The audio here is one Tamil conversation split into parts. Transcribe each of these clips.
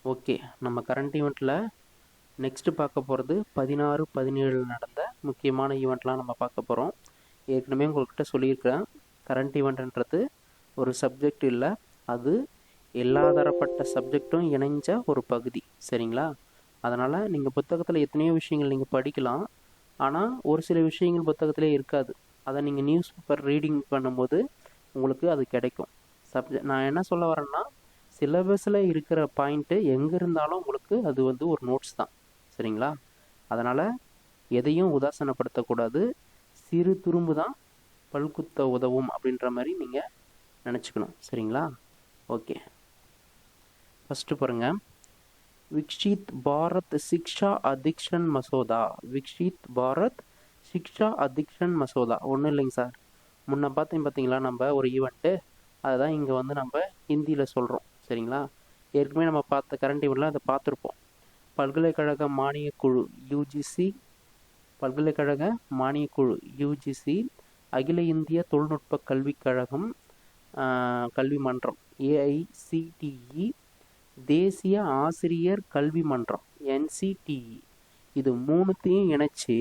ஓகே, நம்ம கரண்ட் ஈவெண்ட்டில் நெக்ஸ்ட்டு பார்க்க போகிறது 16-17 நடந்த முக்கியமான ஈவெண்ட்லாம் நம்ம பார்க்க போகிறோம். ஏற்கனவே உங்கள்கிட்ட சொல்லியிருக்கிறேன், கரண்ட் ஈவெண்ட்ன்றது ஒரு சப்ஜெக்ட் இல்லை, அது எல்லா தரப்பட்ட சப்ஜெக்டும் இணைஞ்ச ஒரு பகுதி. சரிங்களா? அதனால் நீங்கள் புத்தகத்தில் எத்தனையோ விஷயங்கள் நீங்கள் படிக்கலாம், ஆனால் ஒரு சில விஷயங்கள் புத்தகத்திலே இருக்காது. அதை நீங்கள் நியூஸ் பேப்பர் ரீடிங் பண்ணும்போது உங்களுக்கு அது கிடைக்கும். நான் என்ன சொல்ல வரேன்னா, சிலபஸில் இருக்கிற பாயிண்ட்டு எங்கே இருந்தாலும் உங்களுக்கு அது வந்து ஒரு நோட்ஸ் தான். சரிங்களா? அதனால் எதையும் உதாசனப்படுத்தக்கூடாது. சிறு துரும்பு தான் பல்குத்த உதவும் அப்படின்ற மாதிரி நீங்கள் நினச்சிக்கணும். சரிங்களா? ஓகே, ஃபஸ்ட்டு பாருங்கள். விக்ஷித் பாரத் சிக்ஷா அதிக்ஷன் மசோதா. விக்ஷித் பாரத் சிக்ஷா அதிக்ஷன் மசோதா. ஒன்றும் இல்லைங்க சார், முன்ன பார்த்தீங்களா நம்ம ஒரு ஈவெண்ட்டு, அதுதான் இங்கே வந்து நம்ம ஹிந்தியில் சொல்கிறோம். சரிங்களா? ஏற்கனவே நம்ம பார்த்த கரண்ட் ஈவெண்ட்லாம் அதை பார்த்துருப்போம். பல்கலைக்கழக மானியக்குழு யூஜிசி, பல்கலைக்கழக மானியக்குழு யூஜிசி, அகில இந்திய தொழில்நுட்ப கல்விக் கழகம், கல்வி மன்றம் ஏஐசிடிஇ, தேசிய ஆசிரியர் கல்வி மன்றம் என்சிடிஇ, இது மூணுத்தையும் இணைச்சி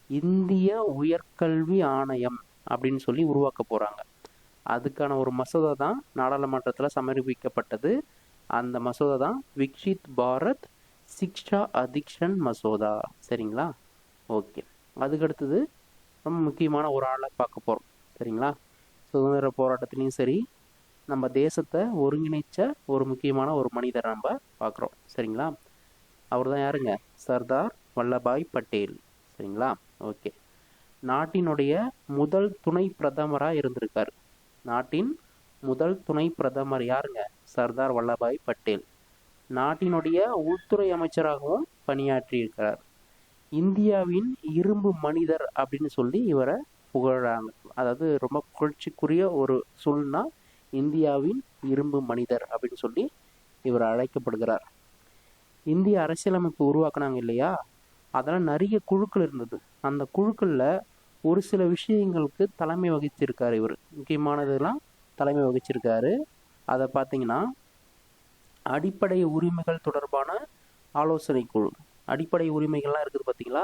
இந்திய உயர்கல்வி ஆணையம் அப்படின்னு சொல்லி உருவாக்க போகிறாங்க. அதுக்கான ஒரு மசோதா தான் நாடாளுமன்றத்தில் சமர்ப்பிக்கப்பட்டது. அந்த மசோதா தான் விக்ஷித் பாரத் சிக்ஷா அதிக்ஷன் மசோதா. சரிங்களா? ஓகே, அதுக்கடுத்தது ரொம்ப முக்கியமான ஒரு ஆளை பார்க்க போகிறோம். சரிங்களா? சுதந்திர போராட்டத்துலேயும் சரி, நம்ம தேசத்தை ஒருங்கிணைச்ச ஒரு முக்கியமான ஒரு மனிதரை நம்ம பார்க்குறோம். சரிங்களா? அவர் தான் யாருங்க? சர்தார் வல்லபாய் பட்டேல். சரிங்களா? ஓகே, நாட்டினுடைய முதல் துணை பிரதமராக இருந்திருக்கார். நாட்டின் முதல் துணை பிரதமர் யாருங்க? சர்தார் வல்லபாய் பட்டேல். நாட்டினுடைய உள்துறை அமைச்சராகவும் பணியாற்றியிருக்கிறார். இந்தியாவின் இரும்பு மனிதர் அப்படின்னு சொல்லி இவரை புகழாங்க. அதாவது ரொம்ப புகழ்ச்சிக்குரிய ஒரு சொல்னா இந்தியாவின் இரும்பு மனிதர் அப்படின்னு சொல்லி இவர் அழைக்கப்படுகிறார். இந்திய அரசியலமைப்பு உருவாக்குனாங்க இல்லையா, அதெல்லாம் நிறைய குழுக்கள் இருந்தது. அந்த குழுக்களில் ஒரு சில விஷயங்களுக்கு தலைமை வகிச்சிருக்காரு இவர். முக்கியமானதெல்லாம் தலைமை வகிச்சிருக்காரு. அதை பார்த்தீங்கன்னா, அடிப்படை உரிமைகள் தொடர்பான ஆலோசனை குழு. அடிப்படை உரிமைகள்லாம் இருக்குது பார்த்தீங்களா,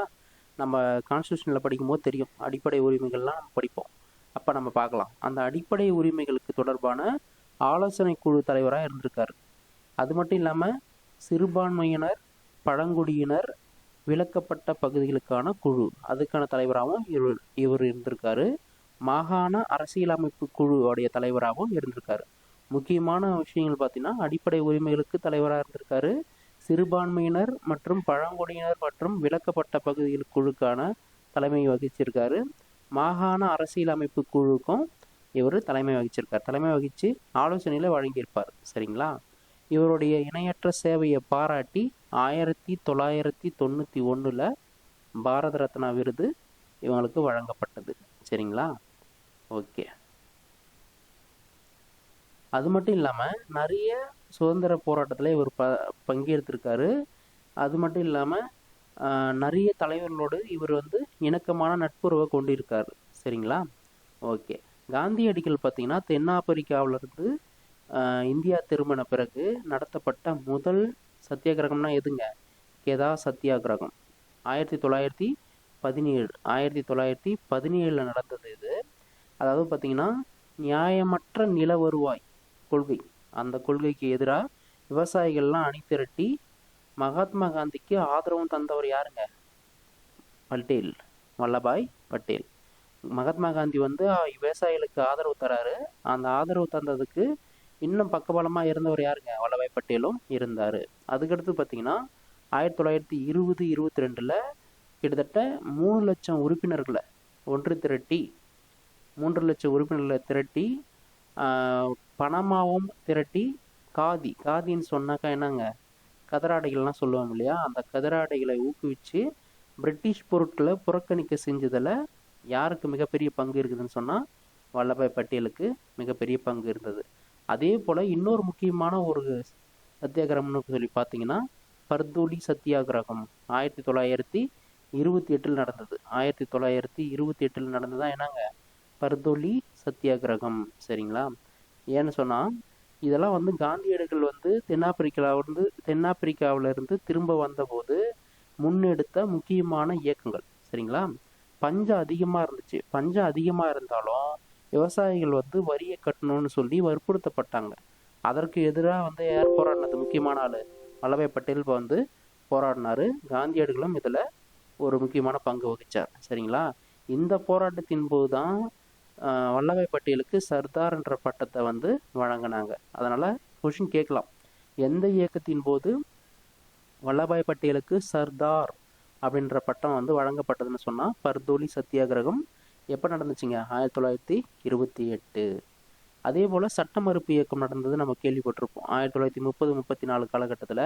நம்ம கான்ஸ்டியூஷனில் படிக்கும்போது தெரியும். அடிப்படை உரிமைகள்லாம் நம்ம படிப்போம், அப்போ நம்ம பார்க்கலாம். அந்த அடிப்படை உரிமைகளுக்கு தொடர்பான ஆலோசனை குழு தலைவராக இருந்திருக்காரு. அது மட்டும் இல்லாமல் சிறுபான்மையினர், பழங்குடியினர், விலக்கப்பட்ட பகுதிகளுக்கான குழு, அதுக்கான தலைவராகவும் இவர் இருந்திருக்காரு. மாகாண அரசியலமைப்பு குழுவுடைய தலைவராகவும் இருந்திருக்காரு. முக்கியமான விஷயங்கள் பார்த்தீங்கன்னா, அடிப்படை உரிமைகளுக்கு தலைவராக இருந்திருக்காரு, சிறுபான்மையினர் மற்றும் பழங்குடியினர் மற்றும் விலக்கப்பட்ட பகுதிகள் குழுக்கான தலைமை வகிச்சிருக்காரு, மாகாண அரசியலமைப்பு குழுக்கும் இவர் தலைமை வகிச்சிருக்கார். தலைமை வகித்து ஆலோசனையில் வழங்கியிருப்பார். சரிங்களா? இவருடைய இணையற்ற சேவையை பாராட்டி 1991 பாரத ரத்னா விருது இவங்களுக்கு வழங்கப்பட்டது. சரிங்களா? ஓகே, அது மட்டும் இல்லாமல் நிறைய சுதந்திர போராட்டத்தில் இவர் பங்கேற்றிருக்காரு. அது மட்டும் இல்லாமல் நிறைய தலைவர்களோடு இவர் வந்து இணக்கமான நட்புறவை கொண்டிருக்காரு. சரிங்களா? ஓகே, காந்தியடிகள் பார்த்தீங்கன்னா தென்னாப்பிரிக்காவிலிருந்து இந்தியா திரும்பின பிறகு நடத்தப்பட்ட முதல் சத்தியாகிரகம்னா எதுங்க? கெதா சத்தியாகிரகம் 1917 நடந்தது இது. அதாவது பார்த்தீங்கன்னா, நியாயமற்ற நில வருவாய் கொள்கை, அந்த கொள்கைக்கு எதிராக விவசாயிகள்லாம் அணிதிரட்டி மகாத்மா காந்திக்கு ஆதரவும் தந்தவர் யாருங்க? பட்டேல், வல்லபாய் பட்டேல். மகாத்மா காந்தி வந்து விவசாயிகளுக்கு ஆதரவு தராரு. அந்த ஆதரவு தந்ததுக்கு இன்னும் பக்கபலமாக இருந்தவர் யாருங்க? வல்லபாய் பட்டேலும் இருந்தார். அதுக்கடுத்து பார்த்தீங்கன்னா 1920-22 கிட்டத்தட்ட 3 லட்சம் உறுப்பினர்களை ஒன்று திரட்டி 3 லட்சம் உறுப்பினர்களை திரட்டி பணமாகவும் திரட்டி காதின்னு சொன்னாக்கா என்னங்க? கதராடைகள்லாம் சொல்லுவோம் இல்லையா, அந்த கதராடைகளை ஊக்குவிச்சு பிரிட்டிஷ் பொருட்களை புறக்கணிக்க செஞ்சதில் யாருக்கு மிகப்பெரிய பங்கு இருக்குதுன்னு சொன்னால் வல்லபாய் பட்டேலுக்கு மிகப்பெரிய பங்கு இருந்தது. அதே போல் இன்னொரு முக்கியமான ஒரு சத்தியாகிரகம்னு சொல்லி பார்த்தீங்கன்னா பர்தோலி சத்தியாகிரகம் 1928 நடந்தது. 1928 நடந்ததா என்னங்க? பர்தோலி சத்தியாகிரகம். சரிங்களா? ஏன்னு சொன்னால் இதெல்லாம் வந்து காந்தியடிகள் வந்து தென்னாப்பிரிக்காவிலிருந்து திரும்ப வந்தபோது முன்னெடுத்த முக்கியமான இயக்கங்கள். சரிங்களா? பஞ்சம் அதிகமாக இருந்துச்சு. பஞ்சம் அதிகமாக இருந்தாலும் விவசாயிகள் வந்து வரியை கட்டணும்னு சொல்லி வற்புறுத்தப்பட்டாங்க. அதற்கு எதிராக வந்து யார் போராடினது? முக்கியமான ஆள் வல்லபாய் பட்டேல் வந்து போராடினாரு. காந்தியடிகளும் இதில் ஒரு முக்கியமான பங்கு வகிச்சார். சரிங்களா? இந்த போராட்டத்தின் போது தான் வல்லபாய் பட்டேலுக்கு சர்தார் என்ற பட்டத்தை வந்து வழங்கினாங்க. அதனால் கொஷின் கேட்கலாம், எந்த இயக்கத்தின் போது வல்லபாய் பட்டேலுக்கு சர்தார் அப்படின்ற பட்டம் வந்து வழங்கப்பட்டதுன்னு சொன்னால் பர்தோலி சத்தியாகிரகம் எப்போ நடந்துச்சுங்க? 1928. அதே போல் சட்ட மறுப்பு இயக்கம் நடந்தது நம்ம கேள்விப்பட்டிருப்போம். 1930-34 காலகட்டத்தில்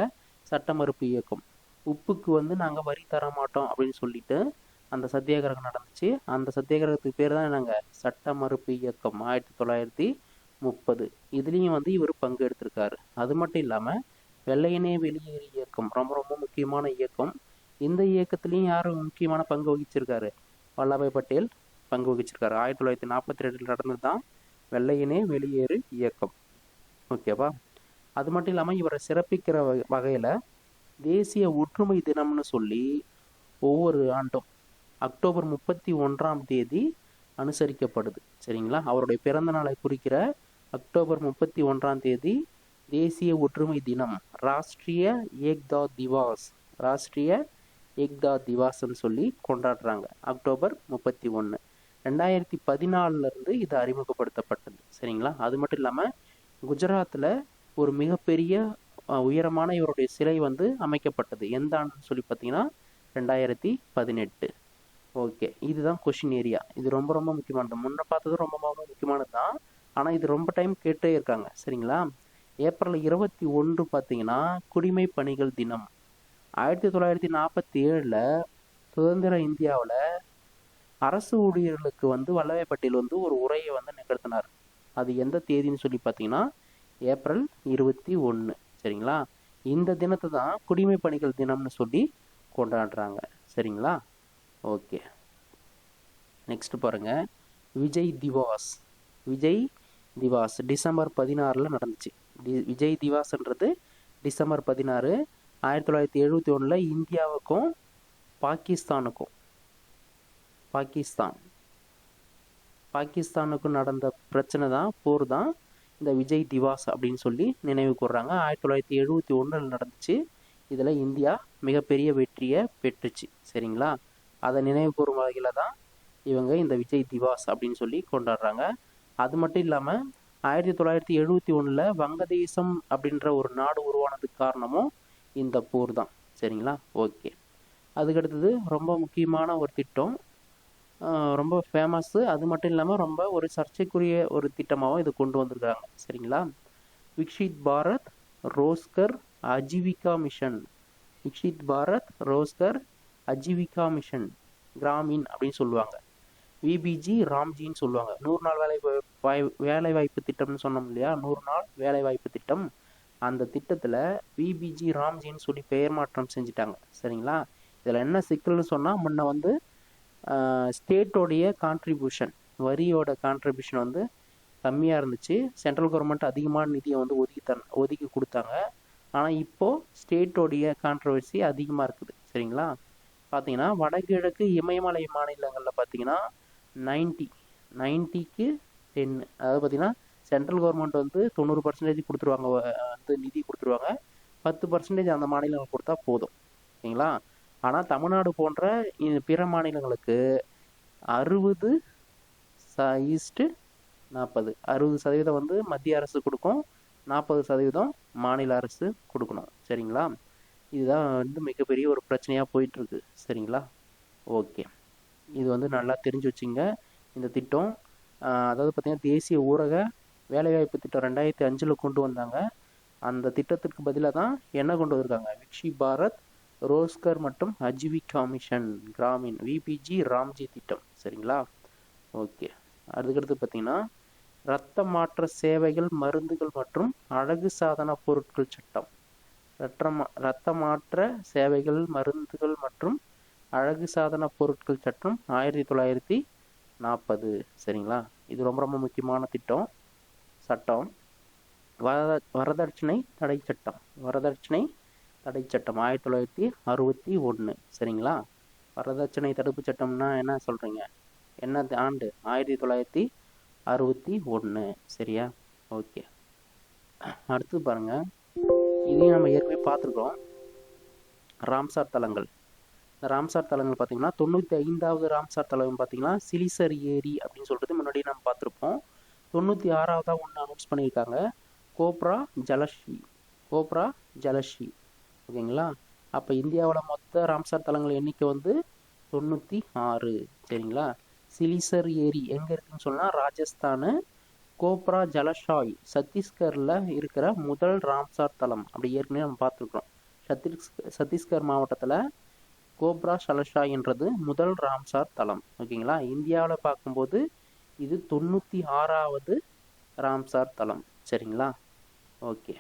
சட்ட மறுப்பு இயக்கம். உப்புக்கு வந்து நாங்கள் வரி தர மாட்டோம் அப்படின்னு சொல்லிட்டு அந்த சத்தியாகிரகம் நடந்துச்சு. அந்த சத்தியாகிரகத்துக்கு பேர் தான் என்னங்க? சட்ட மறுப்பு இயக்கம் 1930. இதுலேயும் வந்து இவர் பங்கு எடுத்திருக்காரு. அது மட்டும் இல்லாமல் வெள்ளையனே வெளியேறு இயக்கம் ரொம்ப ரொம்ப முக்கியமான இயக்கம். இந்த இயக்கத்துலேயும் யார் முக்கியமான பங்கு வகிச்சிருக்காரு? வல்லபாய் பட்டேல் பங்கு வகிச்சிருக்காரு. 1942 நடந்தது தான் வெள்ளையனே வெளியேறு இயக்கம். ஓகேவா? அது மட்டும் இல்லாமல் இவரை சிறப்பிக்கிற வகையில் தேசிய ஒற்றுமை தினம்னு சொல்லி ஒவ்வொரு ஆண்டும் அக்டோபர் 31 அனுசரிக்கப்படுது. சரிங்களா? அவருடைய பிறந்த நாளை குறிக்கிற அக்டோபர் 31 தேசிய ஒற்றுமை தினம், ராஷ்ட்ரிய ஏக்தா திவாஸ், ராஷ்ட்ரிய ஏக்தா திவாஸ்ன்னு சொல்லி கொண்டாடுறாங்க. அக்டோபர் 31. 2014 இது அறிமுகப்படுத்தப்பட்டது. சரிங்களா? அது மட்டும் இல்லாமல் குஜராத்தில் ஒரு மிகப்பெரிய உயரமான இவருடைய சிலை வந்து அமைக்கப்பட்டது. எந்த ஆண்டுன்னு சொல்லி பார்த்தீங்கன்னா 2018. ஓகே, இதுதான் கொஷின் ஏரியா. இது ரொம்ப ரொம்ப முக்கியமானது. முன்ன பார்த்தது ரொம்ப ரொம்ப முக்கியமானது தான், ஆனால் இது ரொம்ப டைம் கேட்டே இருக்காங்க. சரிங்களா? ஏப்ரல் 21 பார்த்தீங்கன்னா குடிமை பணிகள் தினம். 1947 சுதந்திர இந்தியாவில் அரசு ஊழியர்களுக்கு வந்து வல்லபாய் பட்டேல் வந்து ஒரு உரையை வந்து நிகழ்த்தினார். அது எந்த தேதின்னு சொல்லி பார்த்தீங்கன்னா ஏப்ரல் 21. சரிங்களா? இந்த தினத்தை தான் குடிமை பணிகள் தினம்னு சொல்லி கொண்டாடுறாங்க. சரிங்களா? ஓகே, நெக்ஸ்ட் பாருங்க, விஜய் திவாஸ். விஜய் திவாஸ் டிசம்பர் 16 நடந்துச்சு. விஜய் திவாஸ்ன்றது டிசம்பர் 16, 1971 இந்தியாவுக்கும் பாகிஸ்தானுக்கும் நடந்த பிரச்சனை தான், போர் தான் இந்த விஜய் திவாஸ் அப்படின்னு சொல்லி நினைவு கூர்றாங்க. 1971 நடந்துச்சு. இதில் இந்தியா மிகப்பெரிய வெற்றியை பெற்றுச்சு. சரிங்களா? அதை நினைவு கூறும் வகையில் தான் இவங்க இந்த விஜய் திவாஸ் அப்படின்னு சொல்லி கொண்டாடுறாங்க. அது மட்டும் இல்லாமல் 1971 வங்கதேசம் அப்படின்ற ஒரு நாடு உருவானதுக்கு காரணமும் இந்த போர் தான். சரிங்களா? ஓகே, அதுக்கடுத்தது ரொம்ப முக்கியமான ஒரு திட்டம், ரொம்ப ஃபேமஸ்ஸு. அது மட்டும் இல்லாமல் ரொம்ப ஒரு சர்ச்சைக்குரிய ஒரு திட்டமாகவும் இது கொண்டு வந்திருக்காங்க. சரிங்களா? விக்ஷித் பாரத் ரோஸ்கர் அஜீவிகா மிஷன். விக்ஷித் பாரத் ரோஸ்கர் அஜீவிகா மிஷன் கிராமீன் அப்படின்னு சொல்லுவாங்க. விபிஜி ராம்ஜின்னு சொல்லுவாங்க. 100 நாள் வேலைவாய்ப்பு திட்டம்னு சொன்னோம் இல்லையா? 100 நாள் வேலைவாய்ப்பு திட்டம். அந்த திட்டத்தில் விபிஜி ராம்ஜின்னு சொல்லி பெயர் மாற்றம் செஞ்சுட்டாங்க. சரிங்களா? இதில் என்ன சிக்கல்னு சொன்னால், முன்ன வந்து ஸ்டேட்டோடைய கான்ட்ரிபியூஷன், வரியோட கான்ட்ரிபியூஷன் வந்து கம்மியாக இருந்துச்சு. சென்ட்ரல் கவர்மெண்ட் அதிகமான நிதியை வந்து ஒதுக்கி கொடுத்தாங்க. ஆனால் இப்போது ஸ்டேட்டோடைய கான்ட்ரவர்சி அதிகமாக இருக்குது. சரிங்களா? பார்த்தீங்கன்னா வடகிழக்கு இமயமலை மாநிலங்களில் பார்த்தீங்கன்னா 90க்கு 10, அதாவது பார்த்தீங்கன்னா சென்ட்ரல் கவர்மெண்ட் வந்து 90% கொடுத்துருவாங்க, வந்து நிதி கொடுத்துருவாங்க. 10% அந்த மாநிலங்கள் கொடுத்தா போதும். ஓகேங்களா? ஆனால் தமிழ்நாடு போன்ற பிற மாநிலங்களுக்கு 60:40, 60% வந்து மத்திய அரசு கொடுக்கும், 40% மாநில அரசு கொடுக்கணும். சரிங்களா? இதுதான் வந்து மிகப்பெரிய ஒரு பிரச்சனையாக போயிட்டுருக்கு. சரிங்களா? ஓகே, இது வந்து நல்லா தெரிஞ்சு வச்சுங்க. இந்த திட்டம் அதாவது பார்த்திங்கன்னா தேசிய ஊரக வேலைவாய்ப்பு திட்டம் 2005 கொண்டு வந்தாங்க. அந்த திட்டத்திற்கு பதிலாக தான் என்ன கொண்டு வந்திருக்காங்க? விக்ஷித் பாரத் ரோஸ்கர் மற்றும் அஜீவிகா மிஷன் கிராமீன், விபிஜி ராம்ஜி திட்டம். சரிங்களா? ஓகே, அதுக்கடுத்து பார்த்திங்கன்னா இரத்த மாற்ற சேவைகள், மருந்துகள் மற்றும் அழகு சாதன பொருட்கள் சட்டம். இரத்த மாற்ற சேவைகள், மருந்துகள் மற்றும் அழகு சாதன பொருட்கள் சட்டம் 1940. சரிங்களா? இது ரொம்ப ரொம்ப முக்கியமான சட்டம். வரதட்சணை தடை சட்டம். வரதட்சணை தடை சட்டம் 1961. சரிங்களா? வரதட்சணை தடுப்பு சட்டம்னா என்ன சொல்கிறீங்க? என்ன ஆண்டு? 1961. சரியா? ஓகே. அடுத்து பாருங்கள், இதையும் நம்ம ஏற்கனவே பார்த்துருக்கோம். ராம்சார் தலங்கள். இந்த ராம்சார் தலங்கள் பார்த்தீங்கன்னா 95வது ராம்சார் தலம் பார்த்தீங்கன்னா சிலிசர் ஏரி அப்படின்னு சொல்கிறது முன்னாடியே நம்ம பார்த்துருப்போம். 96வதாக ஒன்று அனௌன்ஸ் பண்ணியிருக்காங்க, கோப்ரா ஜலஸ்ரீ. கோப்ரா ஜலஸ்ரீ. ஓகேங்களா? அப்போ இந்தியாவில் மொத்த ராம்சார் தலங்கள் எண்ணிக்கை வந்து 96. சரிங்களா? சிலிசர் ஏரி எங்கே இருக்குன்னு சொன்னால் ராஜஸ்தானு. கோப்ரா ஜலஷாய் சத்தீஸ்கரில் இருக்கிற முதல் ராம்சார் தலம். அப்படி ஏற்கனவே நம்ம பார்த்துருக்குறோம். சத்தீஸ்கர் மாவட்டத்தில் கோப்ரா ஜலஷாய் என்றது முதல் ராம்சார் தலம். ஓகேங்களா? இந்தியாவில் பார்க்கும்போது இது 96வது ராம்சார் தலம். சரிங்களா? ஓகே.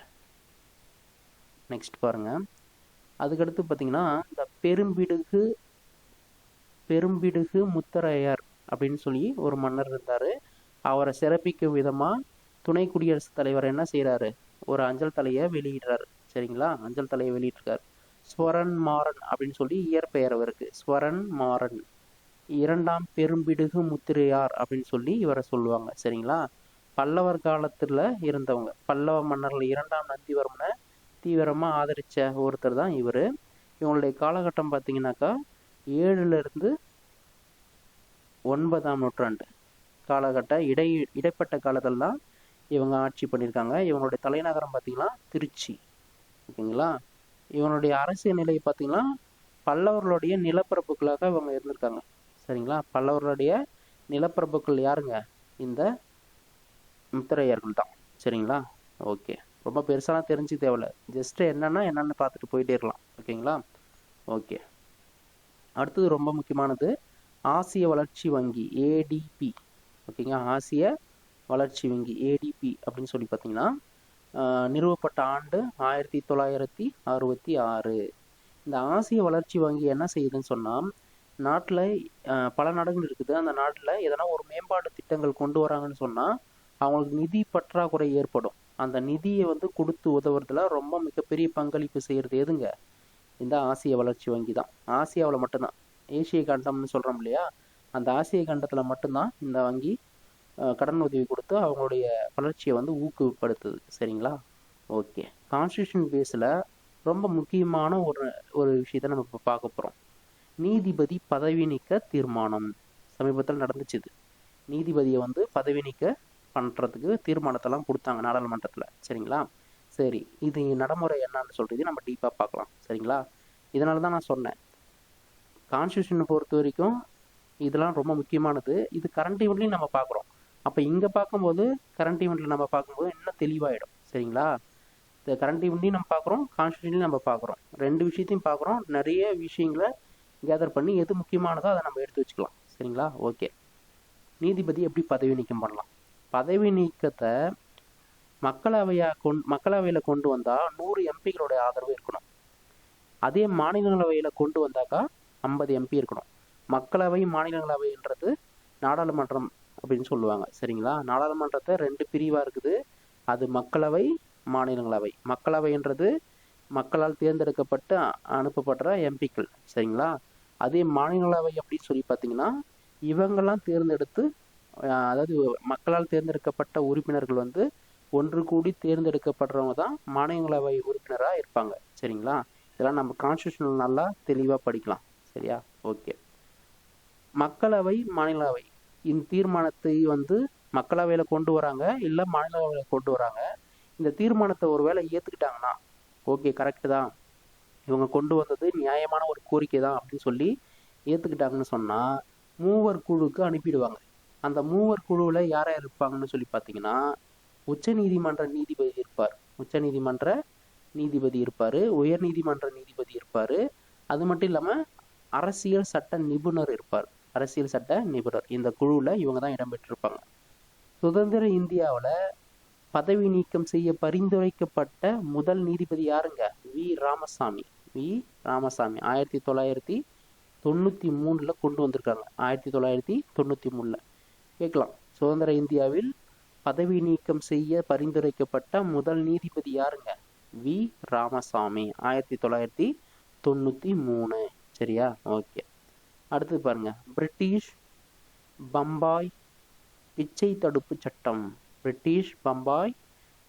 நெக்ஸ்ட் பாருங்கள், அதுக்கடுத்து பார்த்தீங்கன்னா இந்த பெரும்பிடுகு முத்தரையர் அப்படின்னு சொல்லி ஒரு மன்னர் இருந்தார். அவரை சிறப்பிக்கும் விதமாக துணை குடியரசுத் தலைவர் என்ன செய்கிறாரு? ஒரு அஞ்சல் தலையை வெளியிடுறாரு. சரிங்களா? அஞ்சல் தலையை வெளியிட்டிருக்காரு. ஸ்வரன் மாறன் அப்படின்னு சொல்லி இயற்பெயர் அவருக்கு. ஸ்வரன் மாறன், இரண்டாம் பெரும்பிடுகு முத்திரையார் அப்படின்னு சொல்லி இவரை சொல்லுவாங்க. சரிங்களா? பல்லவர் காலத்தில் இருந்தவங்க, பல்லவ மன்னர்கள் 2ஆம் நந்திவர்மனை தீவிரமாக ஆதரித்த ஒருத்தர் தான் இவர். இவங்களுடைய காலகட்டம் பார்த்தீங்கன்னாக்கா 7லிருந்து 9ஆம் நூற்றாண்டு காலகட்ட இடைப்பட்ட காலத்தில் தான் இவங்க ஆட்சி பண்ணியிருக்காங்க. இவங்களுடைய தலைநகரம் பார்த்தீங்கன்னா திருச்சி. ஓகேங்களா? இவனுடைய அரசியல் நிலை பார்த்தீங்கன்னா பல்லவர்களுடைய நிலப்பரப்புகளாக இவங்க இருந்திருக்காங்க. சரிங்களா? பல்லவர்களுடைய நிலப்பரப்புகள் யாருங்க? இந்த முத்திரையர்கள் தான். சரிங்களா? ஓகே. ரொம்ப பெருசாலாம் தெரிஞ்சு தேவையில்ல, ஜஸ்ட்டு என்னென்னு பார்த்துட்டு போயிட்டே இருக்கலாம். ஓகேங்களா? ஓகே. அடுத்தது ரொம்ப முக்கியமானது ஆசிய வளர்ச்சி வங்கி, ஏடிபி. ஓகேங்க? ஆசிய வளர்ச்சி வங்கி ஏடிபி அப்படின்னு சொல்லி பார்த்தீங்கன்னா நிறுவப்பட்ட ஆண்டு 1966. இந்த ஆசிய வளர்ச்சி வங்கி என்ன செய்யுதுன்னு சொன்னால், நாட்டில் பல நாடுகள் இருக்குது. அந்த நாட்டில் எதனா ஒரு மேம்பாட்டு திட்டங்கள் கொண்டு வராங்கன்னு சொன்னால் அவங்களுக்கு நிதி பற்றாக்குறை ஏற்படும். அந்த நிதியை வந்து கொடுத்து உதவுறதுல ரொம்ப மிகப்பெரிய பங்களிப்பு செய்கிறது எதுங்க? இந்த ஆசிய வளர்ச்சி வங்கி தான். ஆசியாவில் மட்டும்தான், ஏசிய கண்டம்னு சொல்கிறோம் இல்லையா, அந்த ஆசிய கண்டத்தில் மட்டும்தான் இந்த வங்கி கடன் உதவி கொடுத்து அவங்களுடைய வளர்ச்சியை வந்து ஊக்குவிப்படுத்துது. சரிங்களா? ஓகே. கான்ஸ்டியூஷன் பேஸில் ரொம்ப முக்கியமான ஒரு விஷயத்தை நம்ம இப்போ பார்க்க போகிறோம். நீதிபதி பதவி நீக்க தீர்மானம் சமீபத்தில் நடந்துச்சு. இது நீதிபதியை வந்து பதவி நீக்க பண்ணுறதுக்கு தீர்மானத்தெல்லாம் கொடுத்தாங்க நாடாளுமன்றத்தில். சரிங்களா? சரி, இது நடைமுறை என்னன்னு சொல்கிறது நம்ம டீப்பாக பார்க்கலாம். சரிங்களா? இதனால தான் நான் சொன்னேன், கான்ஸ்டியூஷனை பொறுத்த வரைக்கும் இதெல்லாம் ரொம்ப முக்கியமானது. இது கரண்ட் ஈவெண்ட்லையும் நம்ம பார்க்குறோம். அப்போ இங்கே பார்க்கும்போது கரண்ட் ஈவெண்ட்டில் நம்ம பார்க்கும்போது இன்னும் தெளிவாயிடும். சரிங்களா? இந்த கரண்ட் ஈவெண்ட்லையும் நம்ம பார்க்குறோம், கான்ஸ்டியூஷன்லையும் நம்ம பார்க்குறோம். ரெண்டு விஷயத்தையும் பார்க்குறோம். நிறைய விஷயங்களை கேதர் பண்ணி எது முக்கியமானதோ அதை நம்ம எடுத்து வச்சுக்கலாம். சரிங்களா? ஓகே. நீதிபதி எப்படி பதவி நீக்கம் பண்ணலாம்? பதவி நீக்கத்தை மக்களவையில் கொண்டு வந்தால் 100 எம்பிகளோட ஆதரவு இருக்கணும். அதே மாநிலங்களவையில் கொண்டு வந்தாக்கா 50 எம்பி இருக்கணும். மக்களவை மாநிலங்களவைன்றது நாடாளுமன்றம் அப்படின்னு சொல்லுவாங்க. சரிங்களா? நாடாளுமன்றத்தை 2 பிரிவாக இருக்குது. அது மக்களவை, மாநிலங்களவை. மக்களவைன்றது மக்களால் தேர்ந்தெடுக்கப்பட்டு அனுப்பப்படுற எம்பிக்கள். சரிங்களா? அதே மாநிலங்களவை அப்படின்னு சொல்லி பார்த்தீங்கன்னா இவங்கெல்லாம் தேர்ந்தெடுத்து, அதாவது மக்களால் தேர்ந்தெடுக்கப்பட்ட உறுப்பினர்கள் வந்து ஒன்று கூடி தேர்ந்தெடுக்கப்படுறவங்க தான் மாநிலங்களவை உறுப்பினராக இருப்பாங்க. சரிங்களா? இதெல்லாம் நம்ம கான்ஸ்டியூஷன் நல்லா தெளிவாக படிக்கலாம். சரியா? ஓகே. மக்களவை, மாநிலங்களவை இந்த தீர்மானத்தை வந்து மக்களவையில் கொண்டு வராங்க, இல்லை மாநிலங்களவையில் கொண்டு வராங்க. இந்த தீர்மானத்தை ஒரு வேளை ஏற்றுக்கிட்டாங்கன்னா ஓகே, கரெக்டு தான், இவங்க கொண்டு வந்தது நியாயமான ஒரு கோரிக்கை தான் அப்படின்னு சொல்லி ஏற்றுக்கிட்டாங்கன்னு சொன்னால் மூவர் குழுக்கு அனுப்பிடுவாங்க. அந்த மூவர் குழுவில் யார் யார் இருப்பாங்கன்னு சொல்லி பார்த்தீங்கன்னா உச்சநீதிமன்ற நீதிபதி இருப்பார், உச்சநீதிமன்ற நீதிபதி இருப்பார், உயர் நீதிமன்ற நீதிபதி இருப்பார். அது மட்டும் இல்லாமல் அரசியல் சட்ட நிபுணர் இருப்பார், அரசியல் சட்ட நிபுணர். இந்த குழுவில் இவங்க தான் இடம்பெற்றிருப்பாங்க. சுதந்திர இந்தியாவில் பதவி நீக்கம் செய்ய பரிந்துரைக்கப்பட்ட முதல் நீதிபதி யாருங்க? வி ராமசாமி. 1993 கொண்டு வந்திருக்காங்க. 1993 கேட்கலாம். சுதந்திர இந்தியாவில் பதவி நீக்கம் செய்ய பரிந்துரைக்கப்பட்ட முதல் நீதிபதி யாருங்க? வி ராமசாமி, 1993. சரியா? ஓகே. அடுத்தது பாருங்க, பிரிட்டிஷ் பம்பாய் பிச்சை தடுப்பு சட்டம். பிரிட்டிஷ் பம்பாய்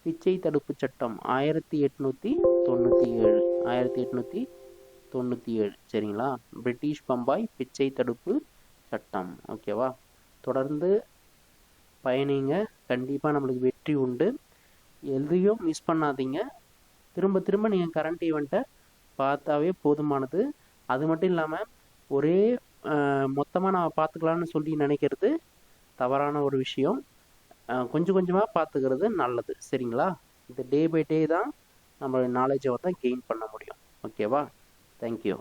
பிச்சை தடுப்பு சட்டம் 1897. 1897. சரிங்களா? பிரிட்டிஷ் பம்பாய் பிச்சை தடுப்பு சட்டம். ஓகேவா? தொடர்ந்து பயணிங்க, கண்டிப்பாக நம்மளுக்கு வெற்றி உண்டு. எதையும் மிஸ் பண்ணாதீங்க. திரும்ப திரும்ப நீங்கள் கரண்ட் ஈவெண்ட்டை பார்த்தாவே போதுமானது. அது மட்டும் இல்லாமல் ஒரே மொத்தமாக நான் பார்த்துக்கலான்னு சொல்லி நினைக்கிறது தவறான ஒரு விஷயம். கொஞ்சம் கொஞ்சமாக பார்த்துக்கிறது நல்லது. சரிங்களா? இந்த டே பை டே தான் நம்மளோட நாலேஜை வந்து கெயின் பண்ண முடியும். ஓகேவா? தேங்க்யூ.